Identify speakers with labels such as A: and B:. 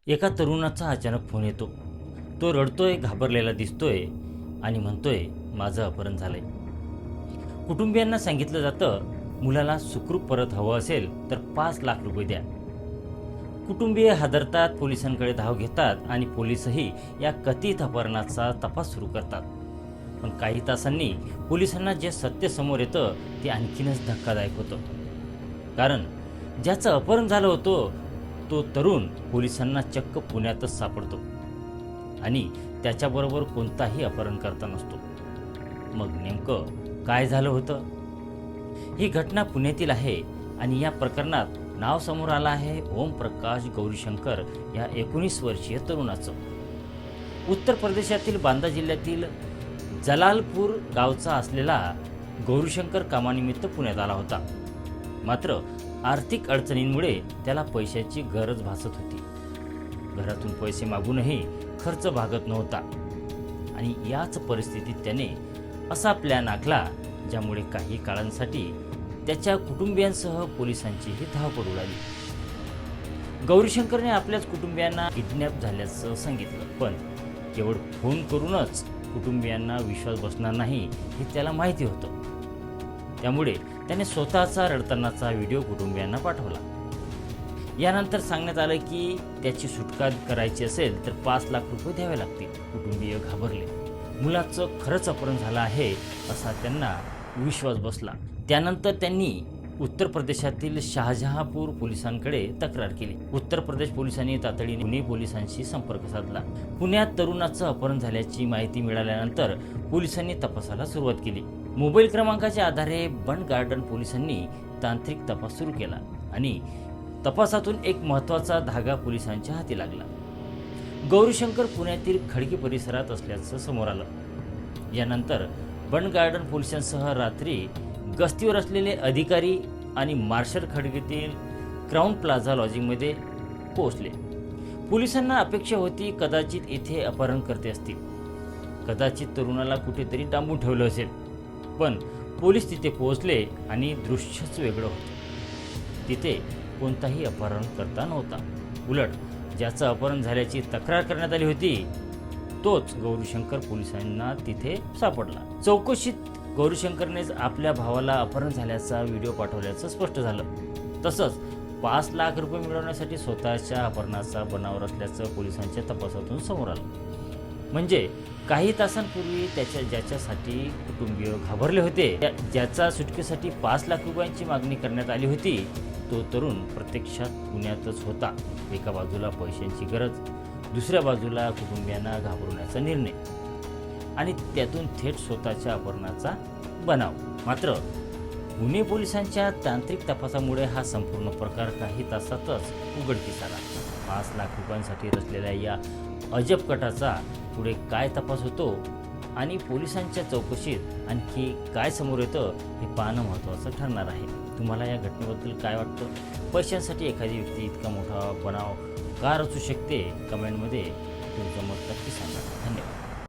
A: एका तरुणाचा अचानक फोन येतो. तो रडतोय, घाबरलेला दिसतोय आणि म्हणतोय, माझं अपहरण झालंय. कुटुंबियांना सांगितलं जातं, मुलाला सुखरूप परत हवं असेल तर 5 लाख रुपये द्या. कुटुंबीय हादरतात, पोलिसांकडे धाव घेतात आणि पोलीसही या कथित अपहरणाचा तपास सुरू करतात. पण काही तासांनी पोलिसांना जे सत्य समोर येतं ते आणखीनच धक्कादायक होतं. कारण ज्याचं अपहरण झालं होतं तो तरुण पोलिसांना चक्क पुण्यातच सापडतो आणि त्याच्याबरोबर कोणताही अपहरणकर्ता नसतो. मग नेमकं काय झालं होतं? ही घटना पुण्यातील आहे आणि या प्रकरणात नाव समोर आलं आहे ओम प्रकाश गौरीशंकर या 19 वर्षीय तरुणाचं. उत्तर प्रदेशातील बांदा जिल्ह्यातील जलालपूर गावचा असलेला गौरीशंकर कामानिमित्त पुण्यात आला होता. मात्र आर्थिक अडचणींमुळे त्याला पैशाची गरज भासत होती. घरातून पैसे मागूनही खर्च भागत नव्हता आणि याच परिस्थितीत त्याने असा प्लॅन आखला ज्यामुळे काही काळांसाठी त्याच्या कुटुंबियांसह पोलिसांचीही धावपळ उडाली. गौरीशंकरने आपल्याच कुटुंबियांना किडनॅप झाल्याचं सांगितलं, पण केवळ फोन करूनच कुटुंबियांना विश्वास बसणार नाही हे त्याला माहिती होतं. त्यामुळे त्याने स्वतःचा रडतानाचा व्हिडिओ कुटुंबियांना पाठवला. यानंतर सांगण्यात आलं की त्याची सुटका करायची असेल तर 5 लाख रुपये द्यावे लागतील. कुटुंबीय घाबरले. मुलाचं खरंच अपहरण झालं आहे असा त्यांना विश्वास बसला. त्यानंतर त्यांनी उत्तर प्रदेशातील शहाजहांपूर पोलिसांकडे तक्रार केली. उत्तर प्रदेश पोलिसांनी तातडीने पुणे पोलिसांशी संपर्क साधला. पुण्यात तरुणाचं अपहरण झाल्याची माहिती मिळाल्यानंतर पोलिसांनी तपासाला सुरुवात केली. मोबाईल क्रमांकाच्या आधारे बंड गार्डन पोलिसांनी तांत्रिक तपास सुरू केला आणि तपासातून एक महत्त्वाचा धागा पोलिसांच्या हाती लागला. गौरीशंकर पुण्यातील खडकी परिसरात असल्याचं समोर आलं. यानंतर बंड गार्डन पोलिसांसह रात्री गस्तीवर असलेले अधिकारी आणि मार्शल खडकीतील क्राऊन प्लाझा लॉजिंगमध्ये पोहोचले. पोलिसांना अपेक्षा होती कदाचित येथे अपहरणकर्ते असतील, कदाचित तरुणाला कुठेतरी डांबून ठेवलं असेल. पण पोलीस तिथे पोहोचले आणि दृश्यच वेगळं होतं. तिथे कोणताही अपहरणकर्ता नव्हता. उलट ज्याचं अपहरण झाल्याची तक्रार करण्यात आली होती तोच गौरीशंकर पोलिसांना तिथे सापडला. चौकशीत गौरीशंकरनेच आपल्या भावाला अपहरण झाल्याचा व्हिडिओ पाठवल्याचं स्पष्ट झालं. तसंच 5 लाख रुपये मिळवण्यासाठी स्वतःच्या अपहरणाचा बनाव रचल्याचं पोलिसांच्या तपासातून समोर आलं. म्हणजे काही तासांपूर्वी ज्याच्यासाठी कुटुंबीय घाबरले होते, ज्याचा सुटकेसाठी 5 लाख रुपयांची मागणी करण्यात आली होती, तो तरुण प्रत्यक्षात पुण्यातच होता. एका बाजूला पैशांची गरज, दुसऱ्या बाजूला कुटुंबियांना घाबरवण्याचा निर्णय आणि त्यातून थेट स्वतःच्या अपहरणाचा बनाव. मात्र पुणे पोलिसांच्या तांत्रिक तपासामुळे हा संपूर्ण प्रकार काही तासातच उघडकीस आला. 5 लाख रुपयांसाठी रचलेल्या या अजब कटाचा पुढे काय तपास होतो आणि पोलिसांच्या चौकशीत आणखी काय समोर येतं हे पाहणं महत्त्वाचं ठरणार आहे. तुम्हाला या घटनेबद्दल काय वाटतं? पैशांसाठी एखादी व्यक्ती इतका मोठा बनाव का रचू शकते? कमेंटमध्ये तुमचं मत नक्की सांगा. धन्यवाद.